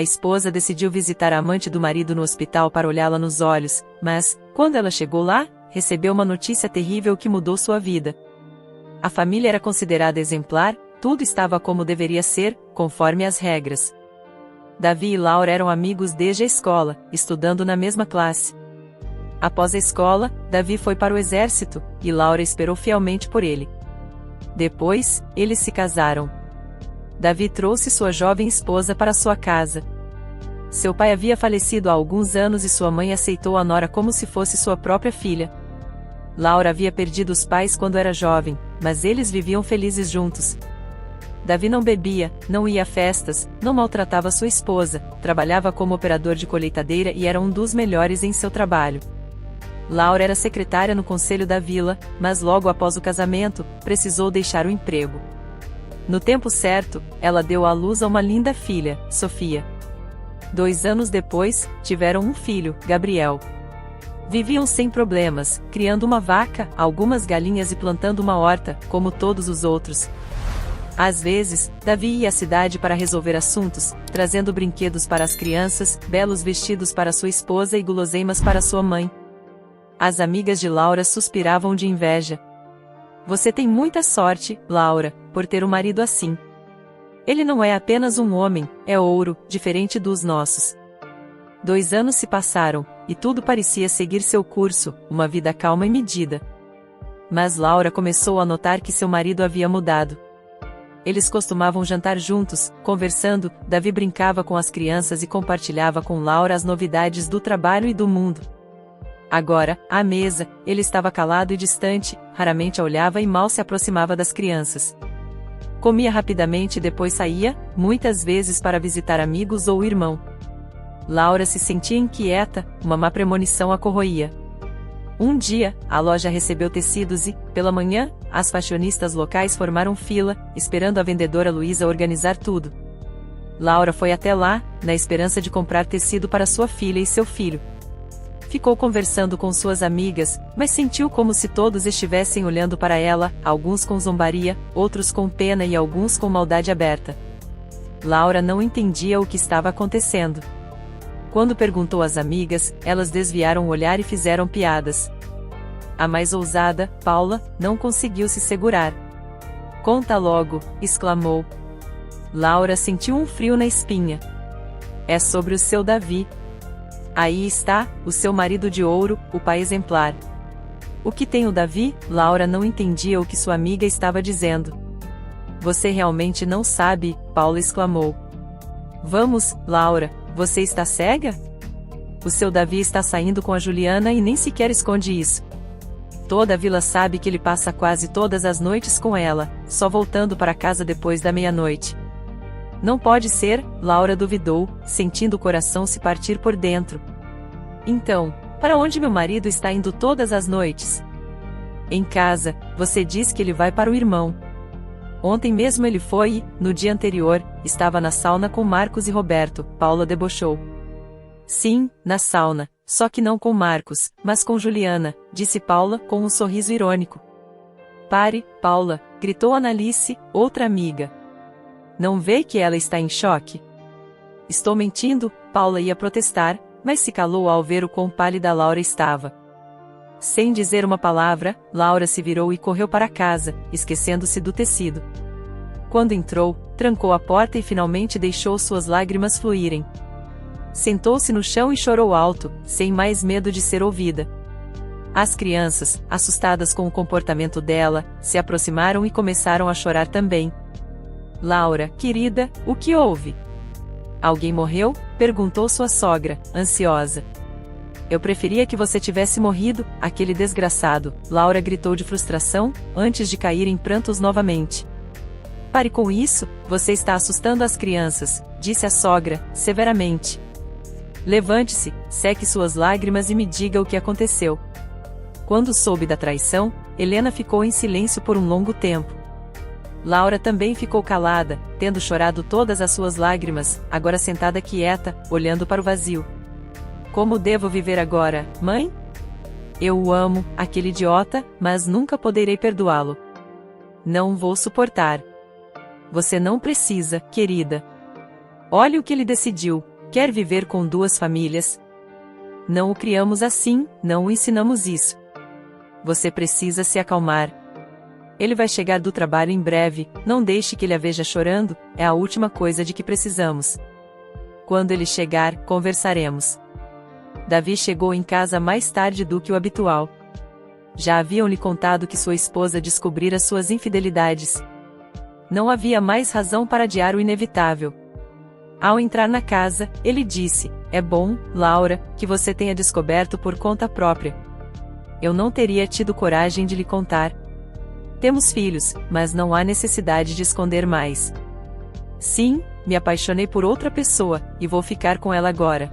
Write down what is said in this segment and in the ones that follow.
A esposa decidiu visitar a amante do marido no hospital para olhá-la nos olhos, mas, quando ela chegou lá, recebeu uma notícia terrível que mudou sua vida. A família era considerada exemplar, tudo estava como deveria ser, conforme as regras. Davi e Laura eram amigos desde a escola, estudando na mesma classe. Após a escola, Davi foi para o exército, e Laura esperou fielmente por ele. Depois, eles se casaram. Davi trouxe sua jovem esposa para sua casa. Seu pai havia falecido há alguns anos e sua mãe aceitou a nora como se fosse sua própria filha. Laura havia perdido os pais quando era jovem, mas eles viviam felizes juntos. Davi não bebia, não ia a festas, não maltratava sua esposa, trabalhava como operador de colheitadeira e era um dos melhores em seu trabalho. Laura era secretária no conselho da vila, mas logo após o casamento, precisou deixar o emprego. No tempo certo, ela deu à luz a uma linda filha, Sofia. 2 anos depois, tiveram um filho, Gabriel. Viviam sem problemas, criando uma vaca, algumas galinhas e plantando uma horta, como todos os outros. Às vezes, Davi ia à cidade para resolver assuntos, trazendo brinquedos para as crianças, belos vestidos para sua esposa e guloseimas para sua mãe. As amigas de Laura suspiravam de inveja. Você tem muita sorte, Laura, por ter um marido assim. Ele não é apenas um homem, é ouro, diferente dos nossos. 2 anos se passaram, e tudo parecia seguir seu curso, uma vida calma e medida. Mas Laura começou a notar que seu marido havia mudado. Eles costumavam jantar juntos, conversando, Davi brincava com as crianças e compartilhava com Laura as novidades do trabalho e do mundo. Agora, à mesa, ele estava calado e distante, raramente a olhava e mal se aproximava das crianças. Comia rapidamente e depois saía, muitas vezes para visitar amigos ou irmão. Laura se sentia inquieta, uma má premonição a corroía. Um dia, a loja recebeu tecidos e, pela manhã, as fashionistas locais formaram fila, esperando a vendedora Luísa organizar tudo. Laura foi até lá, na esperança de comprar tecido para sua filha e seu filho. Ficou conversando com suas amigas, mas sentiu como se todos estivessem olhando para ela, alguns com zombaria, outros com pena e alguns com maldade aberta. Laura não entendia o que estava acontecendo. Quando perguntou às amigas, elas desviaram o olhar e fizeram piadas. A mais ousada, Paula, não conseguiu se segurar. Conta logo, exclamou. Laura sentiu um frio na espinha. É sobre o seu Davi. Aí está, o seu marido de ouro, o pai exemplar. O que tem o Davi? Laura não entendia o que sua amiga estava dizendo. Você realmente não sabe, Paula exclamou. Vamos, Laura, você está cega? O seu Davi está saindo com a Juliana e nem sequer esconde isso. Toda a vila sabe que ele passa quase todas as noites com ela, só voltando para casa depois da meia-noite. Não pode ser, Laura duvidou, sentindo o coração se partir por dentro. Então, para onde meu marido está indo todas as noites? Em casa, você diz que ele vai para o irmão. Ontem mesmo ele foi e, no dia anterior, estava na sauna com Marcos e Roberto, Paula debochou. Sim, na sauna, só que não com Marcos, mas com Juliana, disse Paula com um sorriso irônico. Pare, Paula, gritou Analice, outra amiga. Não vê que ela está em choque? Estou mentindo, Paula ia protestar, mas se calou ao ver o quão pálida Laura estava. Sem dizer uma palavra, Laura se virou e correu para casa, esquecendo-se do tecido. Quando entrou, trancou a porta e finalmente deixou suas lágrimas fluírem. Sentou-se no chão e chorou alto, sem mais medo de ser ouvida. As crianças, assustadas com o comportamento dela, se aproximaram e começaram a chorar também. Laura, querida, o que houve? Alguém morreu? Perguntou sua sogra, ansiosa. Eu preferia que você tivesse morrido, aquele desgraçado, Laura gritou de frustração, antes de cair em prantos novamente. Pare com isso, você está assustando as crianças, disse a sogra, severamente. Levante-se, seque suas lágrimas e me diga o que aconteceu. Quando soube da traição, Helena ficou em silêncio por um longo tempo. Laura também ficou calada, tendo chorado todas as suas lágrimas, agora sentada quieta, olhando para o vazio. Como devo viver agora, mãe? Eu o amo, aquele idiota, mas nunca poderei perdoá-lo. Não vou suportar. Você não precisa, querida. Olhe o que ele decidiu: quer viver com 2 famílias. Não o criamos assim, não o ensinamos isso. Você precisa se acalmar. Ele vai chegar do trabalho em breve, não deixe que ele a veja chorando, é a última coisa de que precisamos. Quando ele chegar, conversaremos. Davi chegou em casa mais tarde do que o habitual. Já haviam lhe contado que sua esposa descobrira suas infidelidades. Não havia mais razão para adiar o inevitável. Ao entrar na casa, ele disse: é bom, Laura, que você tenha descoberto por conta própria. Eu não teria tido coragem de lhe contar. Temos filhos, mas não há necessidade de esconder mais. Sim, me apaixonei por outra pessoa, e vou ficar com ela agora.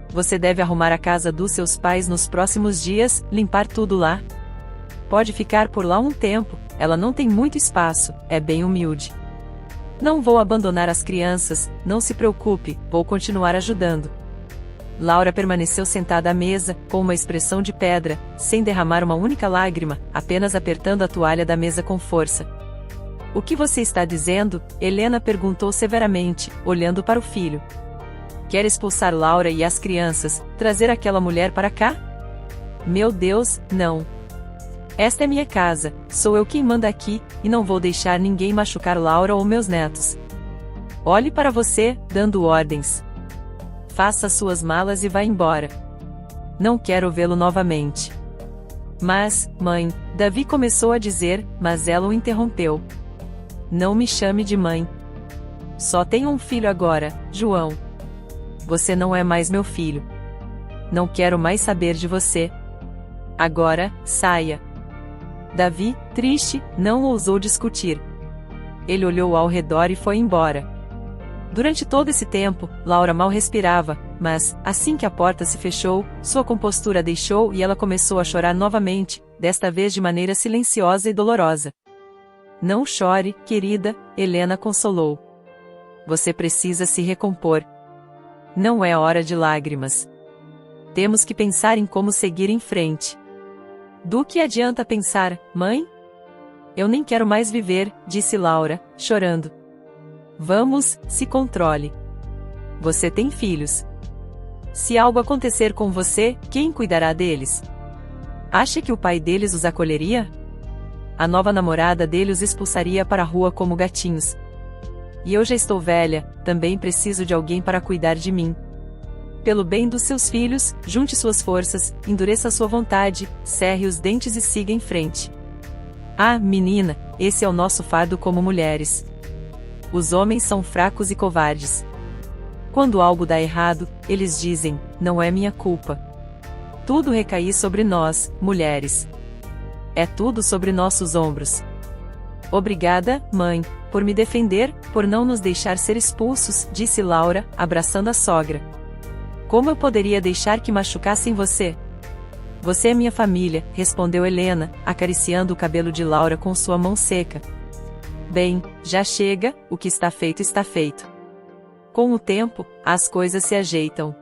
Você deve arrumar a casa dos seus pais nos próximos dias, limpar tudo lá. Pode ficar por lá um tempo, ela não tem muito espaço, é bem humilde. Não vou abandonar as crianças, não se preocupe, vou continuar ajudando. Laura permaneceu sentada à mesa, com uma expressão de pedra, sem derramar uma única lágrima, apenas apertando a toalha da mesa com força. O que você está dizendo? Helena perguntou severamente, olhando para o filho. Quer expulsar Laura e as crianças, trazer aquela mulher para cá? Meu Deus, não. Esta é minha casa, sou eu quem manda aqui, e não vou deixar ninguém machucar Laura ou meus netos. Olhe para você, dando ordens. Faça suas malas e vá embora. Não quero vê-lo novamente. Mas, mãe, Davi começou a dizer, mas ela o interrompeu. Não me chame de mãe. Só tenho um filho agora, João. Você não é mais meu filho. Não quero mais saber de você. Agora, saia. Davi, triste, não ousou discutir. Ele olhou ao redor e foi embora. Durante todo esse tempo, Laura mal respirava, mas, assim que a porta se fechou, sua compostura deixou e ela começou a chorar novamente, desta vez de maneira silenciosa e dolorosa. Não chore, querida, Helena consolou. Você precisa se recompor. Não é hora de lágrimas. Temos que pensar em como seguir em frente. Do que adianta pensar, mãe? Eu nem quero mais viver, disse Laura, chorando. Vamos, se controle. Você tem filhos. Se algo acontecer com você, quem cuidará deles? Acha que o pai deles os acolheria? A nova namorada dele os expulsaria para a rua como gatinhos. E eu já estou velha, também preciso de alguém para cuidar de mim. Pelo bem dos seus filhos, junte suas forças, endureça sua vontade, cerre os dentes e siga em frente. Ah, menina, esse é o nosso fardo como mulheres. Os homens são fracos e covardes. Quando algo dá errado, eles dizem, não é minha culpa. Tudo recai sobre nós, mulheres. É tudo sobre nossos ombros. Obrigada, mãe, por me defender, por não nos deixar ser expulsos, disse Laura, abraçando a sogra. Como eu poderia deixar que machucassem você? Você é minha família, respondeu Helena, acariciando o cabelo de Laura com sua mão seca. Bem, já chega, o que está feito está feito. Com o tempo, as coisas se ajeitam.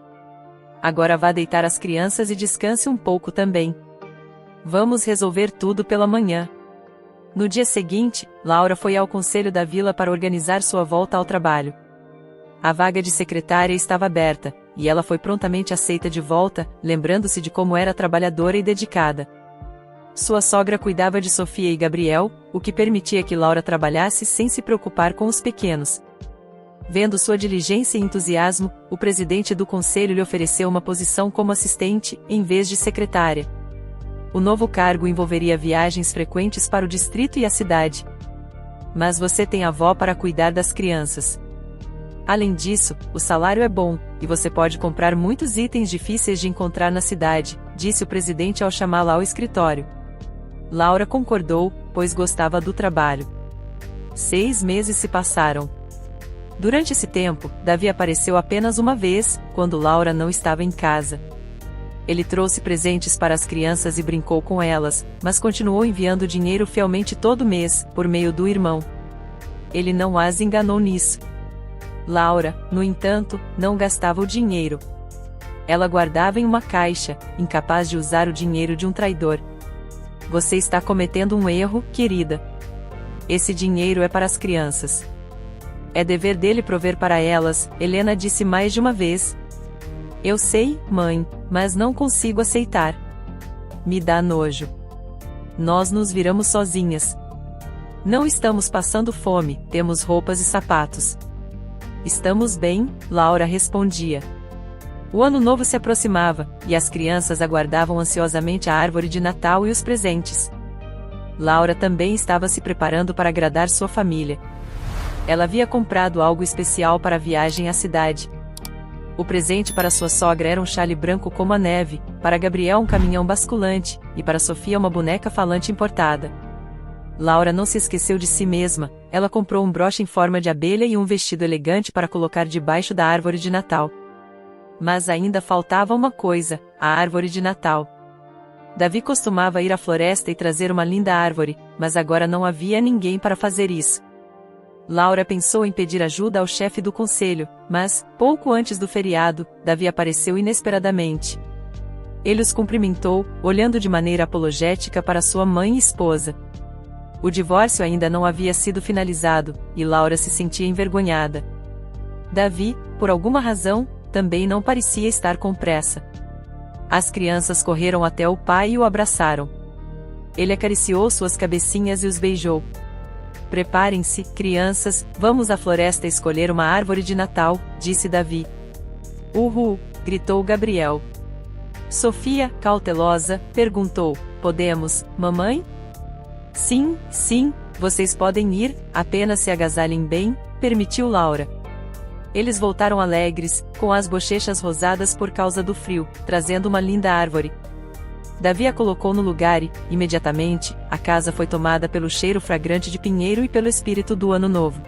Agora vá deitar as crianças e descanse um pouco também. Vamos resolver tudo pela manhã. No dia seguinte, Laura foi ao conselho da vila para organizar sua volta ao trabalho. A vaga de secretária estava aberta, e ela foi prontamente aceita de volta, lembrando-se de como era trabalhadora e dedicada. Sua sogra cuidava de Sofia e Gabriel, o que permitia que Laura trabalhasse sem se preocupar com os pequenos. Vendo sua diligência e entusiasmo, o presidente do conselho lhe ofereceu uma posição como assistente, em vez de secretária. O novo cargo envolveria viagens frequentes para o distrito e a cidade. Mas você tem a avó para cuidar das crianças. Além disso, o salário é bom, e você pode comprar muitos itens difíceis de encontrar na cidade, disse o presidente ao chamá-la ao escritório. Laura concordou, pois gostava do trabalho. 6 meses se passaram. Durante esse tempo, Davi apareceu apenas uma vez, quando Laura não estava em casa. Ele trouxe presentes para as crianças e brincou com elas, mas continuou enviando dinheiro fielmente todo mês, por meio do irmão. Ele não as enganou nisso. Laura, no entanto, não gastava o dinheiro. Ela guardava em uma caixa, incapaz de usar o dinheiro de um traidor. Você está cometendo um erro, querida. Esse dinheiro é para as crianças. É dever dele prover para elas, Helena disse mais de uma vez. Eu sei, mãe, mas não consigo aceitar. Me dá nojo. Nós nos viramos sozinhas. Não estamos passando fome, temos roupas e sapatos. Estamos bem, Laura respondia. O ano novo se aproximava, e as crianças aguardavam ansiosamente a árvore de Natal e os presentes. Laura também estava se preparando para agradar sua família. Ela havia comprado algo especial para a viagem à cidade. O presente para sua sogra era um chale branco como a neve, para Gabriel um caminhão basculante, e para Sofia uma boneca falante importada. Laura não se esqueceu de si mesma, ela comprou um broche em forma de abelha e um vestido elegante para colocar debaixo da árvore de Natal. Mas ainda faltava uma coisa, a árvore de Natal. Davi costumava ir à floresta e trazer uma linda árvore, mas agora não havia ninguém para fazer isso. Laura pensou em pedir ajuda ao chefe do conselho, mas, pouco antes do feriado, Davi apareceu inesperadamente. Ele os cumprimentou, olhando de maneira apologética para sua mãe e esposa. O divórcio ainda não havia sido finalizado, e Laura se sentia envergonhada. Davi, por alguma razão, também não parecia estar com pressa. As crianças correram até o pai e o abraçaram. Ele acariciou suas cabecinhas e os beijou. Preparem-se, crianças, vamos à floresta escolher uma árvore de Natal, disse Davi. Uhul! Gritou Gabriel. Sofia, cautelosa, perguntou, podemos, mamãe? Sim, sim, vocês podem ir, apenas se agasalhem bem, permitiu Laura. Eles voltaram alegres, com as bochechas rosadas por causa do frio, trazendo uma linda árvore. Davi a colocou no lugar e, imediatamente, a casa foi tomada pelo cheiro fragrante de pinheiro e pelo espírito do ano novo.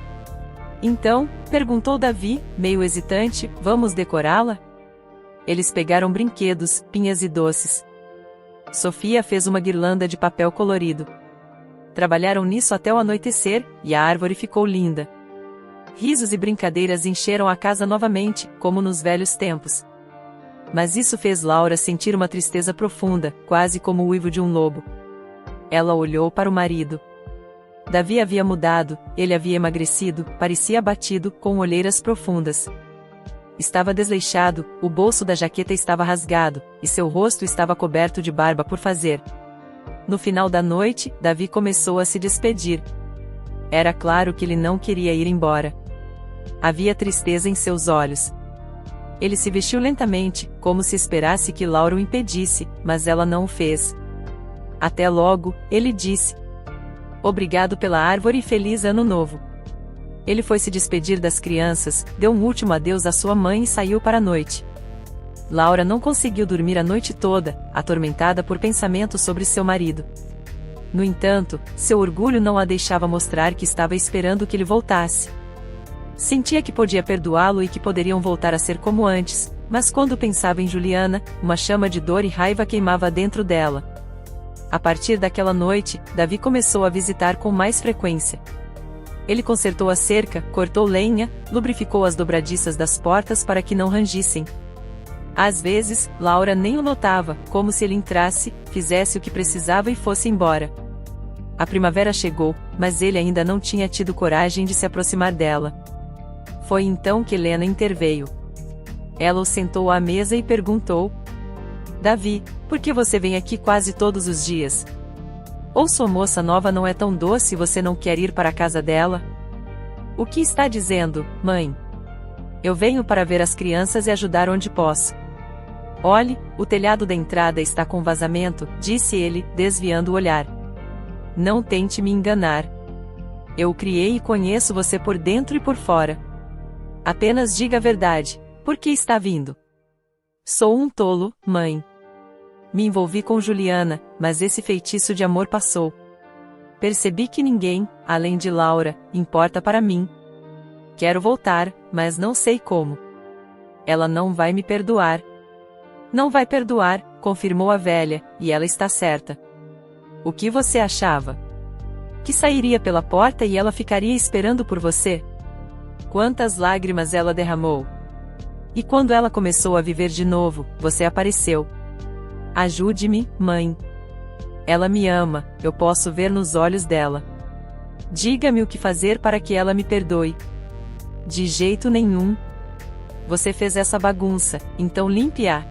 Então, perguntou Davi, meio hesitante, vamos decorá-la? Eles pegaram brinquedos, pinhas e doces. Sofia fez uma guirlanda de papel colorido. Trabalharam nisso até o anoitecer, e a árvore ficou linda. Risos e brincadeiras encheram a casa novamente, como nos velhos tempos. Mas isso fez Laura sentir uma tristeza profunda, quase como o uivo de um lobo. Ela olhou para o marido. Davi havia mudado, ele havia emagrecido, parecia abatido, com olheiras profundas. Estava desleixado, o bolso da jaqueta estava rasgado, e seu rosto estava coberto de barba por fazer. No final da noite, Davi começou a se despedir. Era claro que ele não queria ir embora. Havia tristeza em seus olhos. Ele se vestiu lentamente, como se esperasse que Laura o impedisse, mas ela não o fez. Até logo, ele disse. Obrigado pela árvore e feliz ano novo. Ele foi se despedir das crianças, deu um último adeus à sua mãe e saiu para a noite. Laura não conseguiu dormir a noite toda, atormentada por pensamentos sobre seu marido. No entanto, seu orgulho não a deixava mostrar que estava esperando que ele voltasse. Sentia que podia perdoá-lo e que poderiam voltar a ser como antes, mas quando pensava em Juliana, uma chama de dor e raiva queimava dentro dela. A partir daquela noite, Davi começou a visitar com mais frequência. Ele consertou a cerca, cortou lenha, lubrificou as dobradiças das portas para que não rangissem. Às vezes, Laura nem o notava, como se ele entrasse, fizesse o que precisava e fosse embora. A primavera chegou, mas ele ainda não tinha tido coragem de se aproximar dela. Foi então que Helena interveio. Ela o sentou à mesa e perguntou: Davi, por que você vem aqui quase todos os dias? Ou sua moça nova não é tão doce e você não quer ir para a casa dela? O que está dizendo, mãe? Eu venho para ver as crianças e ajudar onde posso. Olhe, o telhado da entrada está com vazamento, disse ele, desviando o olhar. Não tente me enganar. Eu o criei e conheço você por dentro e por fora. Apenas diga a verdade, por que está vindo? Sou um tolo, mãe. Me envolvi com Juliana, mas esse feitiço de amor passou. Percebi que ninguém, além de Laura, importa para mim. Quero voltar, mas não sei como. Ela não vai me perdoar. Não vai perdoar, confirmou a velha, e ela está certa. O que você achava? Que sairia pela porta e ela ficaria esperando por você? Quantas lágrimas ela derramou! E quando ela começou a viver de novo, você apareceu. Ajude-me, mãe. Ela me ama, eu posso ver nos olhos dela. Diga-me o que fazer para que ela me perdoe. De jeito nenhum. Você fez essa bagunça, então limpe-a.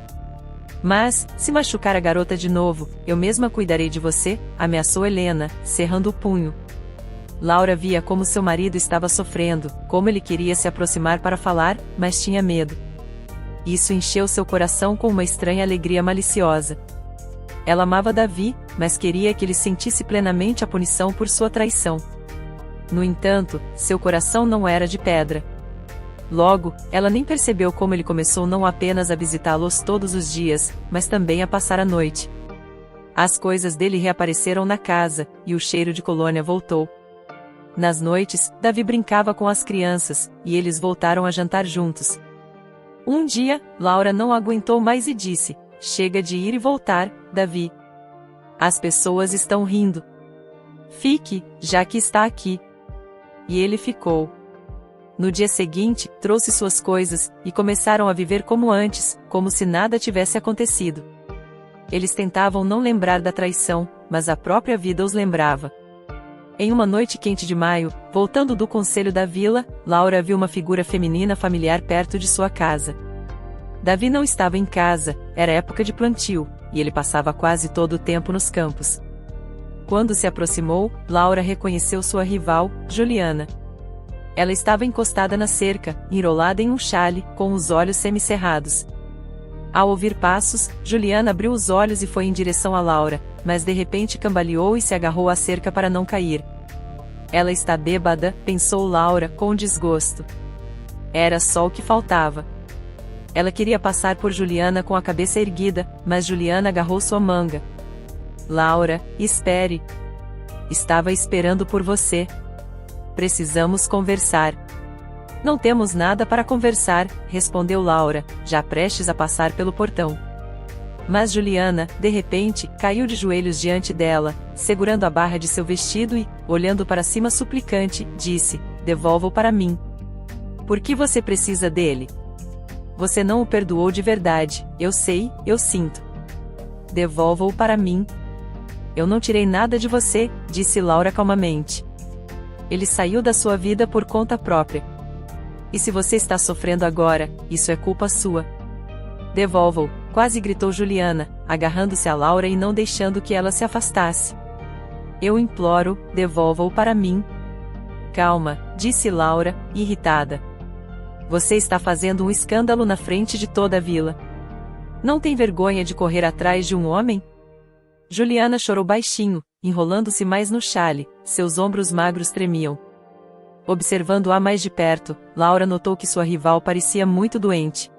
Mas, se machucar a garota de novo, eu mesma cuidarei de você, ameaçou Helena, cerrando o punho. Laura via como seu marido estava sofrendo, como ele queria se aproximar para falar, mas tinha medo. Isso encheu seu coração com uma estranha alegria maliciosa. Ela amava Davi, mas queria que ele sentisse plenamente a punição por sua traição. No entanto, seu coração não era de pedra. Logo, ela nem percebeu como ele começou não apenas a visitá-los todos os dias, mas também a passar a noite. As coisas dele reapareceram na casa, e o cheiro de colônia voltou. Nas noites, Davi brincava com as crianças, e eles voltaram a jantar juntos. Um dia, Laura não aguentou mais e disse: "Chega de ir e voltar, Davi. As pessoas estão rindo. Fique, já que está aqui." E ele ficou. No dia seguinte, trouxe suas coisas, e começaram a viver como antes, como se nada tivesse acontecido. Eles tentavam não lembrar da traição, mas a própria vida os lembrava. Em uma noite quente de maio, voltando do conselho da vila, Laura viu uma figura feminina familiar perto de sua casa. Davi não estava em casa, era época de plantio, e ele passava quase todo o tempo nos campos. Quando se aproximou, Laura reconheceu sua rival, Juliana. Ela estava encostada na cerca, enrolada em um xale, com os olhos semicerrados. Ao ouvir passos, Juliana abriu os olhos e foi em direção a Laura, mas de repente cambaleou e se agarrou à cerca para não cair. Ela está bêbada, pensou Laura, com desgosto. Era só o que faltava. Ela queria passar por Juliana com a cabeça erguida, mas Juliana agarrou sua manga. Laura, espere. Estava esperando por você. Precisamos conversar. Não temos nada para conversar, respondeu Laura, já prestes a passar pelo portão. Mas Juliana, de repente, caiu de joelhos diante dela, segurando a barra de seu vestido e, olhando para cima suplicante, disse: "Devolva-o para mim. Por que você precisa dele? Você não o perdoou de verdade, eu sei, eu sinto. Devolva-o para mim." "Eu não tirei nada de você", disse Laura calmamente. "Ele saiu da sua vida por conta própria. E se você está sofrendo agora, isso é culpa sua. Devolva-o", quase gritou Juliana, agarrando-se a Laura e não deixando que ela se afastasse. "Eu imploro, devolva-o para mim." "Calma", disse Laura, irritada. "Você está fazendo um escândalo na frente de toda a vila. Não tem vergonha de correr atrás de um homem?" Juliana chorou baixinho, enrolando-se mais no xale, seus ombros magros tremiam. Observando-a mais de perto, Laura notou que sua rival parecia muito doente.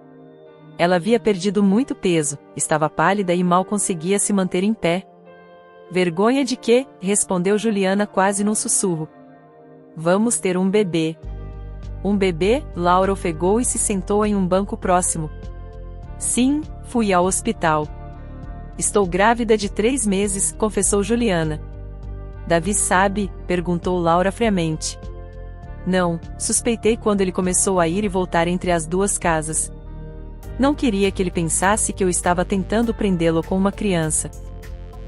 Ela havia perdido muito peso, estava pálida e mal conseguia se manter em pé. "Vergonha de quê?", respondeu Juliana quase num sussurro. "Vamos ter um bebê." "Um bebê?", Laura ofegou e se sentou em um banco próximo. "Sim, fui ao hospital. Estou grávida de 3 meses", confessou Juliana. "Davi sabe?", perguntou Laura friamente. "Não, suspeitei quando ele começou a ir e voltar entre as duas casas. Não queria que ele pensasse que eu estava tentando prendê-lo com uma criança."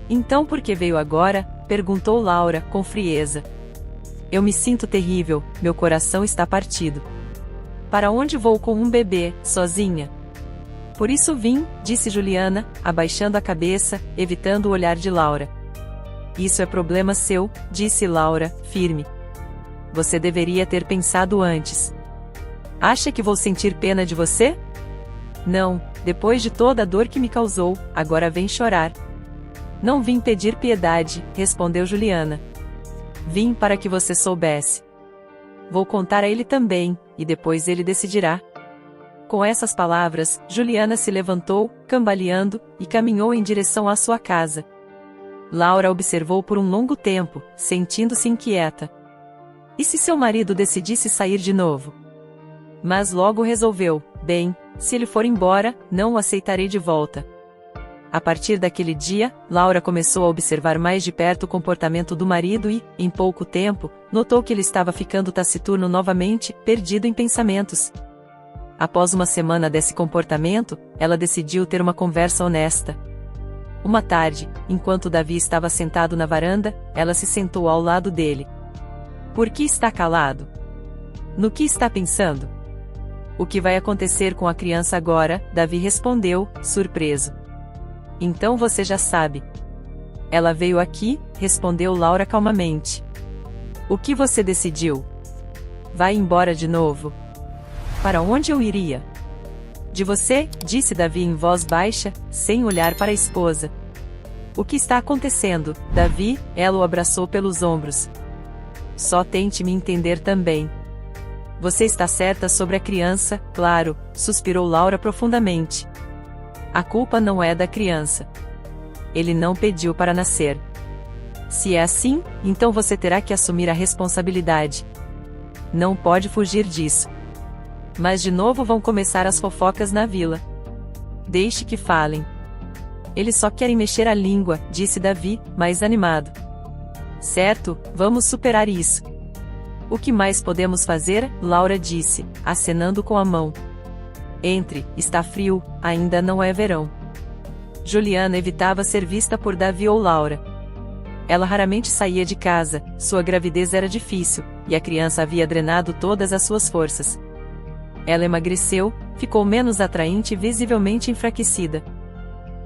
"Então por que veio agora?", perguntou Laura, com frieza. "Eu me sinto terrível, meu coração está partido. Para onde vou com um bebê, sozinha?" "Por isso vim", disse Juliana, abaixando a cabeça, evitando o olhar de Laura. "Isso é problema seu", disse Laura, firme. "Você deveria ter pensado antes. Acha que vou sentir pena de você? Não, depois de toda a dor que me causou, agora vem chorar." "Não vim pedir piedade", respondeu Juliana. "Vim para que você soubesse. Vou contar a ele também, e depois ele decidirá." Com essas palavras, Juliana se levantou, cambaleando, e caminhou em direção à sua casa. Laura observou por um longo tempo, sentindo-se inquieta. E se seu marido decidisse sair de novo? Mas logo resolveu: bem, se ele for embora, não o aceitarei de volta. A partir daquele dia, Laura começou a observar mais de perto o comportamento do marido e, em pouco tempo, notou que ele estava ficando taciturno novamente, perdido em pensamentos. Após uma semana desse comportamento, ela decidiu ter uma conversa honesta. Uma tarde, enquanto Davi estava sentado na varanda, ela se sentou ao lado dele. "Por que está calado? No que está pensando? O que vai acontecer com a criança agora? Davi respondeu, surpreso. Então você já sabe. Ela veio aqui, respondeu Laura calmamente. O que você decidiu? Vai embora de novo? Para onde eu iria? De você, disse Davi em voz baixa, sem olhar para a esposa. O que está acontecendo, Davi? Ela o abraçou pelos ombros. Só tente me entender também. Você está certa sobre a criança, claro, suspirou Laura profundamente. A culpa não é da criança. Ele não pediu para nascer. Se é assim, então você terá que assumir a responsabilidade. Não pode fugir disso. Mas de novo vão começar as fofocas na vila. Deixe que falem. Eles só querem mexer a língua, disse Davi, mais animado. Certo, vamos superar isso. O que mais podemos fazer? Laura disse, acenando com a mão. Entre, está frio, ainda não é verão. Juliana evitava ser vista por Davi ou Laura. Ela raramente saía de casa, sua gravidez era difícil, e a criança havia drenado todas as suas forças. Ela emagreceu, ficou menos atraente e visivelmente enfraquecida.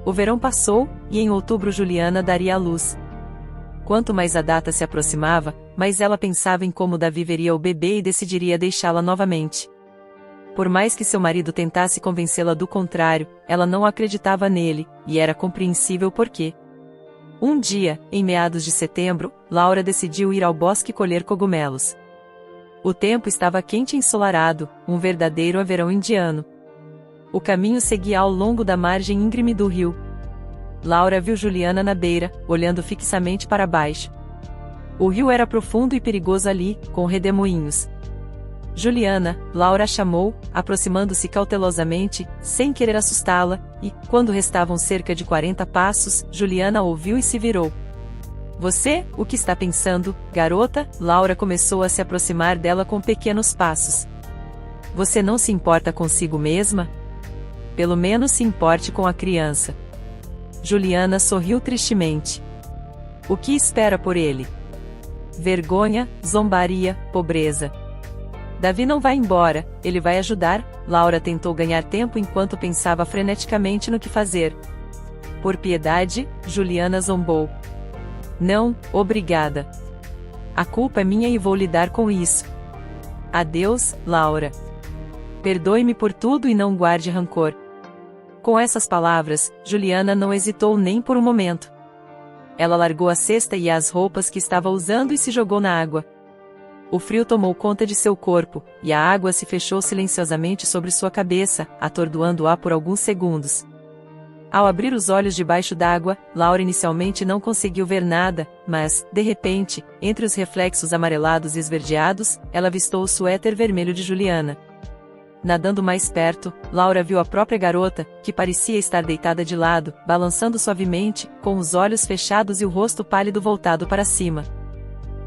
O verão passou, e em outubro Juliana daria à luz. Quanto mais a data se aproximava, mais ela pensava em como Davi veria o bebê e decidiria deixá-la novamente. Por mais que seu marido tentasse convencê-la do contrário, ela não acreditava nele, e era compreensível porque. Um dia, em meados de setembro, Laura decidiu ir ao bosque colher cogumelos. O tempo estava quente e ensolarado, um verdadeiro verão indiano. O caminho seguia ao longo da margem íngreme do rio. Laura viu Juliana na beira, olhando fixamente para baixo. O rio era profundo e perigoso ali, com redemoinhos. Juliana, Laura a chamou, aproximando-se cautelosamente, sem querer assustá-la, e, quando restavam cerca de 40 passos, Juliana ouviu e se virou. Você, o que está pensando, garota? Laura começou a se aproximar dela com pequenos passos. Você não se importa consigo mesma? Pelo menos se importe com a criança. Juliana sorriu tristemente. O que espera por ele? Vergonha, zombaria, pobreza. Davi não vai embora, ele vai ajudar. Laura tentou ganhar tempo enquanto pensava freneticamente no que fazer. Por piedade, Juliana zombou. Não, obrigada. A culpa é minha e vou lidar com isso. Adeus, Laura. Perdoe-me por tudo e não guarde rancor. Com essas palavras, Juliana não hesitou nem por um momento. Ela largou a cesta e as roupas que estava usando e se jogou na água. O frio tomou conta de seu corpo, e a água se fechou silenciosamente sobre sua cabeça, atordoando-a por alguns segundos. Ao abrir os olhos debaixo d'água, Laura inicialmente não conseguiu ver nada, mas, de repente, entre os reflexos amarelados e esverdeados, ela avistou o suéter vermelho de Juliana. Nadando mais perto, Laura viu a própria garota, que parecia estar deitada de lado, balançando suavemente, com os olhos fechados e o rosto pálido voltado para cima.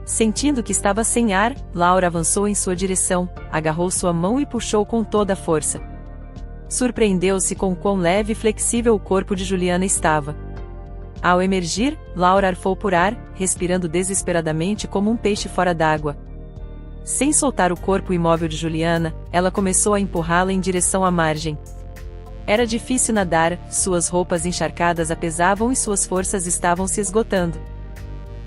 Sentindo que estava sem ar, Laura avançou em sua direção, agarrou sua mão e puxou com toda a força. Surpreendeu-se com quão leve e flexível o corpo de Juliana estava. Ao emergir, Laura arfou por ar, respirando desesperadamente como um peixe fora d'água. Sem soltar o corpo imóvel de Juliana, ela começou a empurrá-la em direção à margem. Era difícil nadar, suas roupas encharcadas a pesavam e suas forças estavam se esgotando.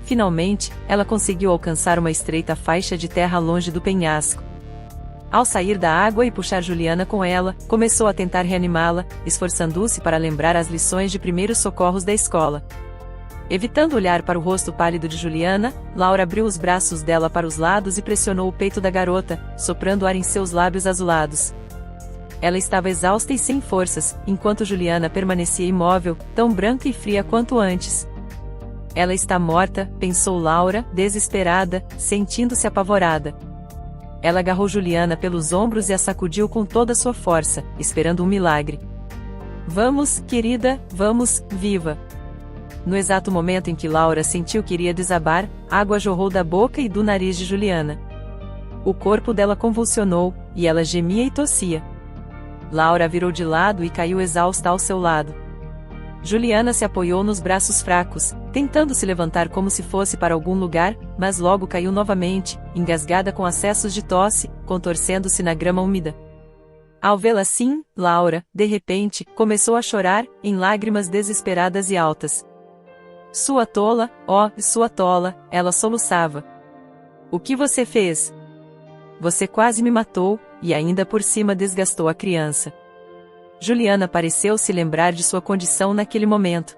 Finalmente, ela conseguiu alcançar uma estreita faixa de terra longe do penhasco. Ao sair da água e puxar Juliana com ela, começou a tentar reanimá-la, esforçando-se para lembrar as lições de primeiros socorros da escola. Evitando olhar para o rosto pálido de Juliana, Laura abriu os braços dela para os lados e pressionou o peito da garota, soprando ar em seus lábios azulados. Ela estava exausta e sem forças, enquanto Juliana permanecia imóvel, tão branca e fria quanto antes. Ela está morta, pensou Laura, desesperada, sentindo-se apavorada. Ela agarrou Juliana pelos ombros e a sacudiu com toda sua força, esperando um milagre. Vamos, querida, vamos, viva! No exato momento em que Laura sentiu que iria desabar, água jorrou da boca e do nariz de Juliana. O corpo dela convulsionou, e ela gemia e tossia. Laura virou de lado e caiu exausta ao seu lado. Juliana se apoiou nos braços fracos, tentando se levantar como se fosse para algum lugar, mas logo caiu novamente, engasgada com acessos de tosse, contorcendo-se na grama úmida. Ao vê-la assim, Laura, de repente, começou a chorar, em lágrimas desesperadas e altas. Sua tola, ó, sua tola, ela soluçava. O que você fez? Você quase me matou, e ainda por cima desgastou a criança. Juliana pareceu se lembrar de sua condição naquele momento.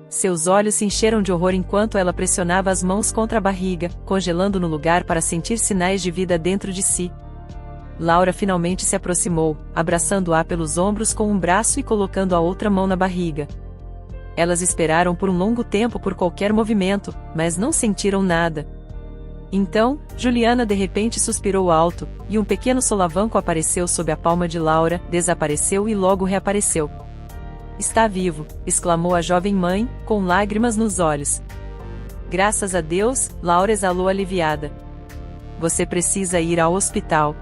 Seus olhos se encheram de horror enquanto ela pressionava as mãos contra a barriga, congelando no lugar para sentir sinais de vida dentro de si. Laura finalmente se aproximou, abraçando-a pelos ombros com um braço e colocando a outra mão na barriga. Elas esperaram por um longo tempo por qualquer movimento, mas não sentiram nada. Então, Juliana de repente suspirou alto, e um pequeno solavanco apareceu sob a palma de Laura, desapareceu e logo reapareceu. Está vivo, exclamou a jovem mãe, com lágrimas nos olhos. Graças a Deus, Laura exalou aliviada. Você precisa ir ao hospital.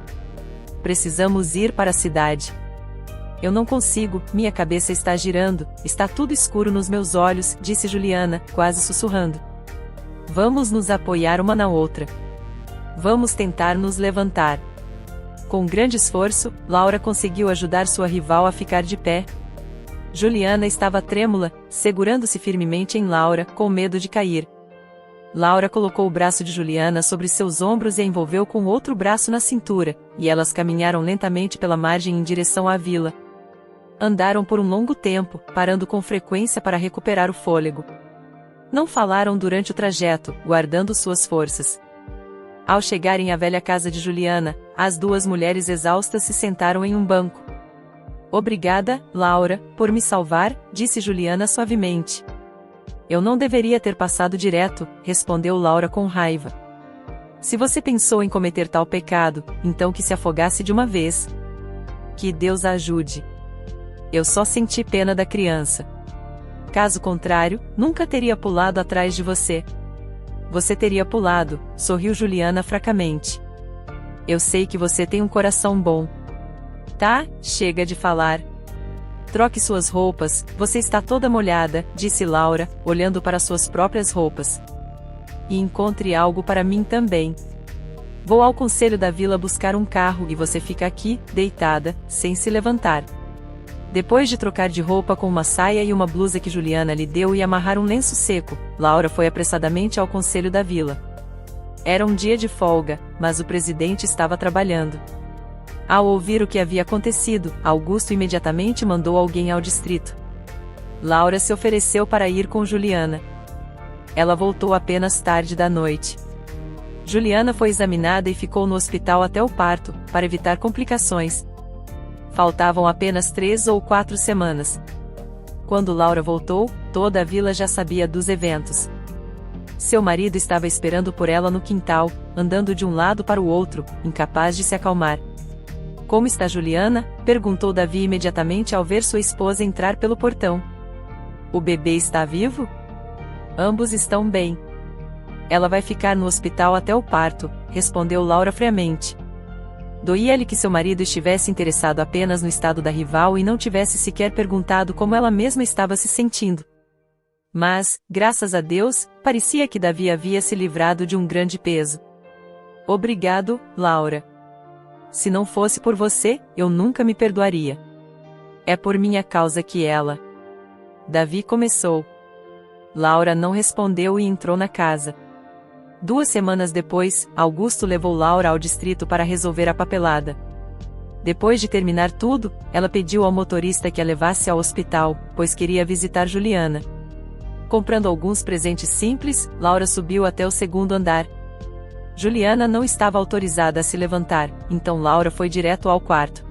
Precisamos ir para a cidade. Eu não consigo, minha cabeça está girando, está tudo escuro nos meus olhos, disse Juliana, quase sussurrando. Vamos nos apoiar uma na outra. Vamos tentar nos levantar. Com grande esforço, Laura conseguiu ajudar sua rival a ficar de pé. Juliana estava trêmula, segurando-se firmemente em Laura, com medo de cair. Laura colocou o braço de Juliana sobre seus ombros e a envolveu com outro braço na cintura, e elas caminharam lentamente pela margem em direção à vila. Andaram por um longo tempo, parando com frequência para recuperar o fôlego. Não falaram durante o trajeto, guardando suas forças. Ao chegarem à velha casa de Juliana, as duas mulheres exaustas se sentaram em um banco. Obrigada, Laura, por me salvar, disse Juliana suavemente. Eu não deveria ter passado direto, respondeu Laura com raiva. Se você pensou em cometer tal pecado, então que se afogasse de uma vez. Que Deus a ajude. Eu só senti pena da criança. Caso contrário, nunca teria pulado atrás de você. Você teria pulado, sorriu Juliana fracamente. Eu sei que você tem um coração bom. Tá, chega de falar. Troque suas roupas, você está toda molhada, disse Laura, olhando para suas próprias roupas. E encontre algo para mim também. Vou ao conselho da vila buscar um carro e você fica aqui, deitada, sem se levantar. Depois de trocar de roupa com uma saia e uma blusa que Juliana lhe deu e amarrar um lenço seco, Laura foi apressadamente ao conselho da vila. Era um dia de folga, mas o presidente estava trabalhando. Ao ouvir o que havia acontecido, Augusto imediatamente mandou alguém ao distrito. Laura se ofereceu para ir com Juliana. Ela voltou apenas tarde da noite. Juliana foi examinada e ficou no hospital até o parto, para evitar complicações. Faltavam apenas 3 ou 4 semanas. Quando Laura voltou, toda a vila já sabia dos eventos. Seu marido estava esperando por ela no quintal, andando de um lado para o outro, incapaz de se acalmar. Como está Juliana? Perguntou Davi imediatamente ao ver sua esposa entrar pelo portão. O bebê está vivo? Ambos estão bem. Ela vai ficar no hospital até o parto, respondeu Laura friamente. Doía-lhe que seu marido estivesse interessado apenas no estado da rival e não tivesse sequer perguntado como ela mesma estava se sentindo. Mas, graças a Deus, parecia que Davi havia se livrado de um grande peso. Obrigado, Laura. Se não fosse por você, eu nunca me perdoaria. É por minha causa que ela... Davi começou. Laura não respondeu e entrou na casa. 2 semanas depois, Augusto levou Laura ao distrito para resolver a papelada. Depois de terminar tudo, ela pediu ao motorista que a levasse ao hospital, pois queria visitar Juliana. Comprando alguns presentes simples, Laura subiu até o 2º andar. Juliana não estava autorizada a se levantar, então Laura foi direto ao quarto.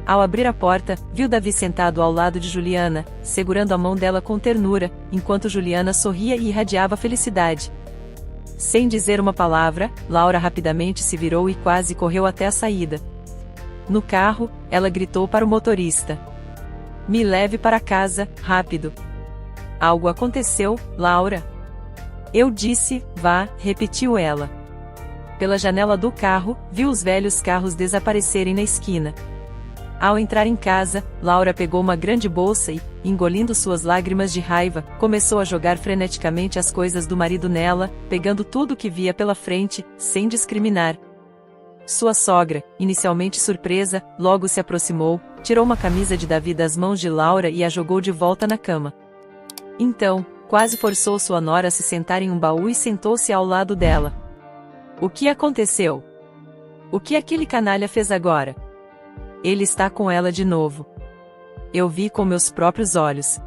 Ao abrir a porta, viu Davi sentado ao lado de Juliana, segurando a mão dela com ternura, enquanto Juliana sorria e irradiava felicidade. Sem dizer uma palavra, Laura rapidamente se virou e quase correu até a saída. No carro, ela gritou para o motorista. Me leve para casa, rápido. Algo aconteceu, Laura? Eu disse, vá, repetiu ela. Pela janela do carro, viu os velhos carros desaparecerem na esquina. Ao entrar em casa, Laura pegou uma grande bolsa e, engolindo suas lágrimas de raiva, começou a jogar freneticamente as coisas do marido nela, pegando tudo o que via pela frente, sem discriminar. Sua sogra, inicialmente surpresa, logo se aproximou, tirou uma camisa de Davi das mãos de Laura e a jogou de volta na cama. Então, quase forçou sua nora a se sentar em um baú e sentou-se ao lado dela. O que aconteceu? O que aquele canalha fez agora? Ele está com ela de novo. Eu vi com meus próprios olhos.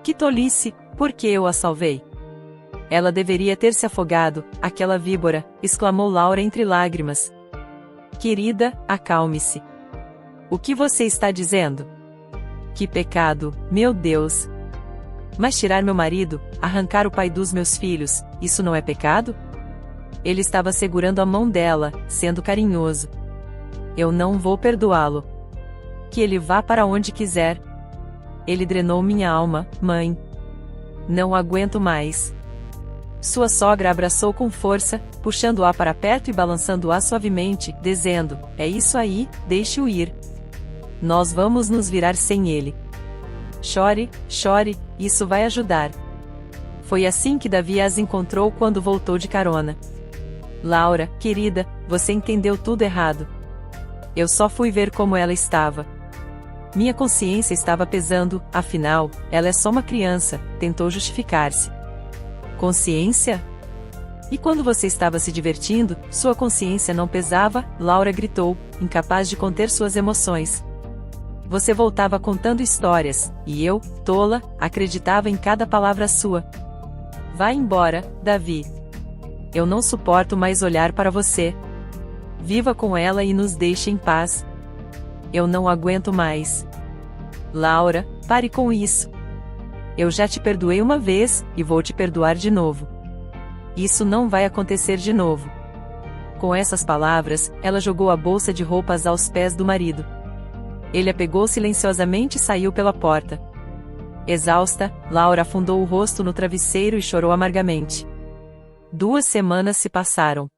Que tolice, por que eu a salvei? Ela deveria ter se afogado, aquela víbora, exclamou Laura entre lágrimas. Querida, acalme-se. O que você está dizendo? Que pecado, meu Deus! Mas tirar meu marido, arrancar o pai dos meus filhos, isso não é pecado? Ele estava segurando a mão dela, sendo carinhoso. Eu não vou perdoá-lo. Que ele vá para onde quiser. Ele drenou minha alma, mãe. Não aguento mais. Sua sogra abraçou com força, puxando-a para perto e balançando-a suavemente, dizendo, é isso aí, deixe-o ir. Nós vamos nos virar sem ele. Chore, chore, isso vai ajudar. Foi assim que Davi as encontrou quando voltou de carona. Laura, querida, você entendeu tudo errado. Eu só fui ver como ela estava. Minha consciência estava pesando, afinal, ela é só uma criança, tentou justificar-se. Consciência? E quando você estava se divertindo, sua consciência não pesava? Laura gritou, incapaz de conter suas emoções. Você voltava contando histórias, e eu, tola, acreditava em cada palavra sua. Vá embora, Davi. Eu não suporto mais olhar para você. Viva com ela e nos deixe em paz. Eu não aguento mais. Laura, pare com isso. Eu já te perdoei uma vez, e vou te perdoar de novo. Isso não vai acontecer de novo. Com essas palavras, ela jogou a bolsa de roupas aos pés do marido. Ele a pegou silenciosamente e saiu pela porta. Exausta, Laura afundou o rosto no travesseiro e chorou amargamente. 2 semanas se passaram.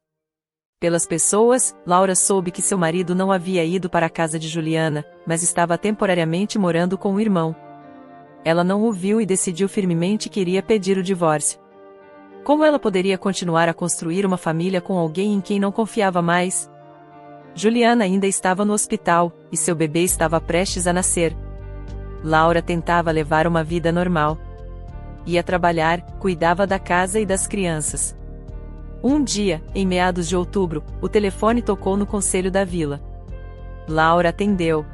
Pelas pessoas, Laura soube que seu marido não havia ido para a casa de Juliana, mas estava temporariamente morando com o irmão. Ela não o viu e decidiu firmemente que iria pedir o divórcio. Como ela poderia continuar a construir uma família com alguém em quem não confiava mais? Juliana ainda estava no hospital, e seu bebê estava prestes a nascer. Laura tentava levar uma vida normal. Ia trabalhar, cuidava da casa e das crianças. Um dia, em meados de outubro, o telefone tocou no Conselho da Vila. Laura atendeu.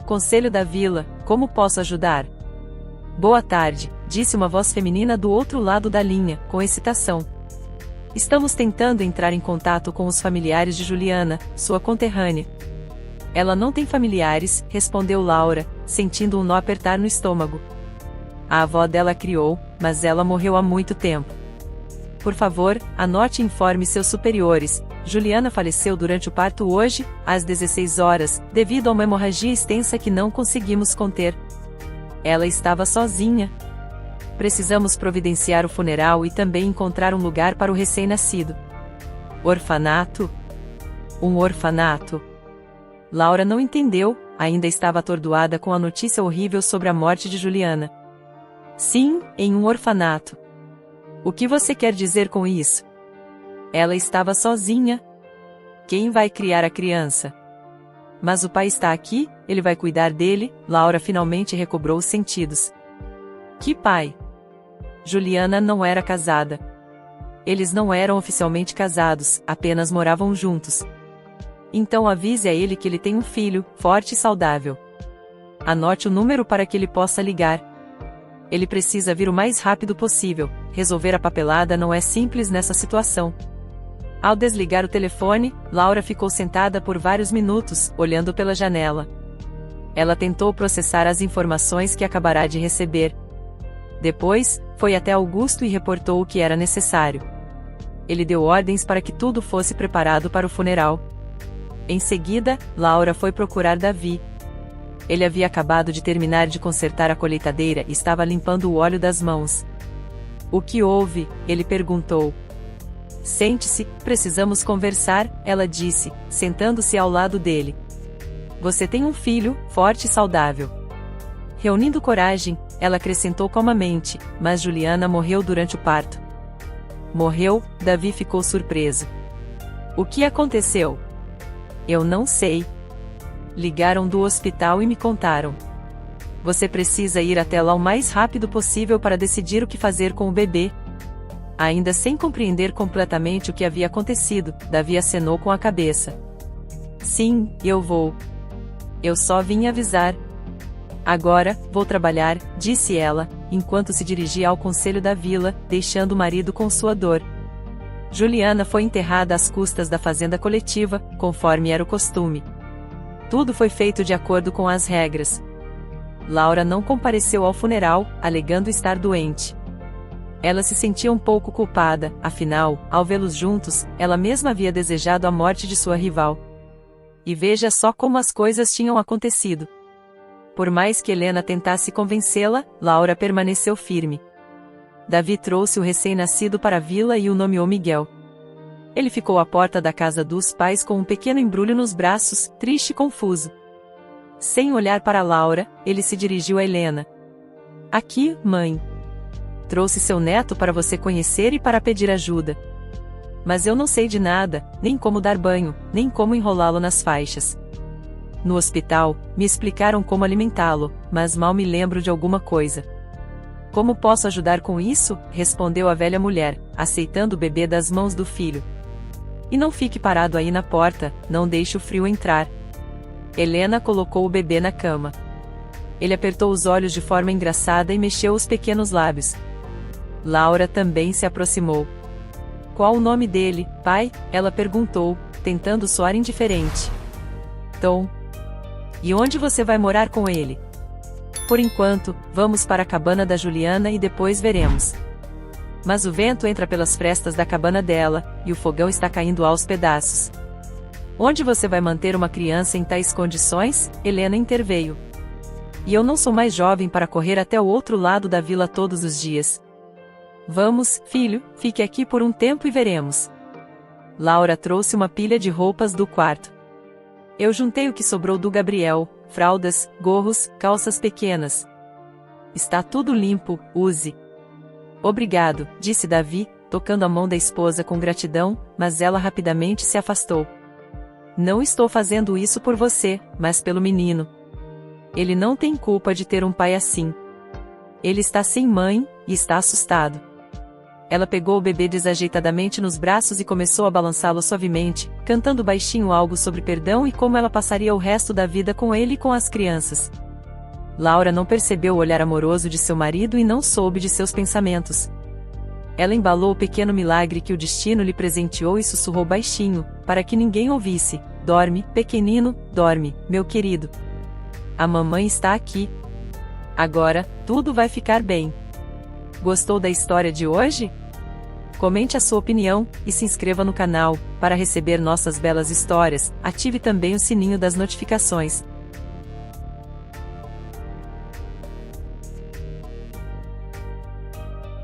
Conselho da Vila, como posso ajudar? Boa tarde, disse uma voz feminina do outro lado da linha, com excitação. Estamos tentando entrar em contato com os familiares de Juliana, sua conterrânea. Ela não tem familiares, respondeu Laura, sentindo um nó apertar no estômago. A avó dela criou, mas ela morreu há muito tempo. Por favor, anote e informe seus superiores. Juliana faleceu durante o parto hoje, às 16 horas, devido a uma hemorragia extensa que não conseguimos conter. Ela estava sozinha. Precisamos providenciar o funeral e também encontrar um lugar para o recém-nascido. Orfanato? Um orfanato? Laura não entendeu, ainda estava atordoada com a notícia horrível sobre a morte de Juliana. Sim, em um orfanato. O que você quer dizer com isso? Ela estava sozinha. Quem vai criar a criança? Mas o pai está aqui, ele vai cuidar dele. Laura finalmente recobrou os sentidos. Que pai? Juliana não era casada. Eles não eram oficialmente casados, apenas moravam juntos. Então avise a ele que ele tem um filho, forte e saudável. Anote o número para que ele possa ligar. Ele precisa vir o mais rápido possível. Resolver a papelada não é simples nessa situação. Ao desligar o telefone, Laura ficou sentada por vários minutos, olhando pela janela. Ela tentou processar as informações que acabará de receber. Depois, foi até Augusto e reportou o que era necessário. Ele deu ordens para que tudo fosse preparado para o funeral. Em seguida, Laura foi procurar Davi. Ele havia acabado de terminar de consertar a colheitadeira e estava limpando o óleo das mãos. O que houve? Ele perguntou. Sente-se, precisamos conversar, ela disse, sentando-se ao lado dele. Você tem um filho, forte e saudável. Reunindo coragem, ela acrescentou calmamente, mas Juliana morreu durante o parto. Morreu? Davi ficou surpreso. O que aconteceu? Eu não sei. Ligaram do hospital e me contaram. Você precisa ir até lá o mais rápido possível para decidir o que fazer com o bebê. Ainda sem compreender completamente o que havia acontecido, Davi acenou com a cabeça. Sim, eu vou. Eu só vim avisar. Agora, vou trabalhar, disse ela, enquanto se dirigia ao conselho da vila, deixando o marido com sua dor. Juliana foi enterrada às custas da fazenda coletiva, conforme era o costume. Tudo foi feito de acordo com as regras. Laura não compareceu ao funeral, alegando estar doente. Ela se sentia um pouco culpada, afinal, ao vê-los juntos, ela mesma havia desejado a morte de sua rival. E veja só como as coisas tinham acontecido. Por mais que Helena tentasse convencê-la, Laura permaneceu firme. Davi trouxe o recém-nascido para a vila e o nomeou Miguel. Ele ficou à porta da casa dos pais com um pequeno embrulho nos braços, triste e confuso. Sem olhar para Laura, ele se dirigiu a Helena. Aqui, mãe. Trouxe seu neto para você conhecer e para pedir ajuda. Mas eu não sei de nada, nem como dar banho, nem como enrolá-lo nas faixas. No hospital, me explicaram como alimentá-lo, mas mal me lembro de alguma coisa. Como posso ajudar com isso? Respondeu a velha mulher, aceitando o bebê das mãos do filho. E não fique parado aí na porta, não deixe o frio entrar. Helena colocou o bebê na cama. Ele apertou os olhos de forma engraçada e mexeu os pequenos lábios. Laura também se aproximou. Qual o nome dele, pai? Ela perguntou, tentando soar indiferente. Tom. E onde você vai morar com ele? Por enquanto, vamos para a cabana da Juliana e depois veremos. Mas o vento entra pelas frestas da cabana dela, e o fogão está caindo aos pedaços. Onde você vai manter uma criança em tais condições? Helena interveio. E eu não sou mais jovem para correr até o outro lado da vila todos os dias. Vamos, filho, fique aqui por um tempo e veremos. Laura trouxe uma pilha de roupas do quarto. Eu juntei o que sobrou do Gabriel, fraldas, gorros, calças pequenas. Está tudo limpo, use. Obrigado, disse Davi, tocando a mão da esposa com gratidão, mas ela rapidamente se afastou. Não estou fazendo isso por você, mas pelo menino. Ele não tem culpa de ter um pai assim. Ele está sem mãe, e está assustado. Ela pegou o bebê desajeitadamente nos braços e começou a balançá-lo suavemente, cantando baixinho algo sobre perdão e como ela passaria o resto da vida com ele e com as crianças. Laura não percebeu o olhar amoroso de seu marido e não soube de seus pensamentos. Ela embalou o pequeno milagre que o destino lhe presenteou e sussurrou baixinho, para que ninguém ouvisse: dorme, pequenino, dorme, meu querido. A mamãe está aqui. Agora, tudo vai ficar bem. Gostou da história de hoje? Comente a sua opinião, e se inscreva no canal, para receber nossas belas histórias. Ative também o sininho das notificações.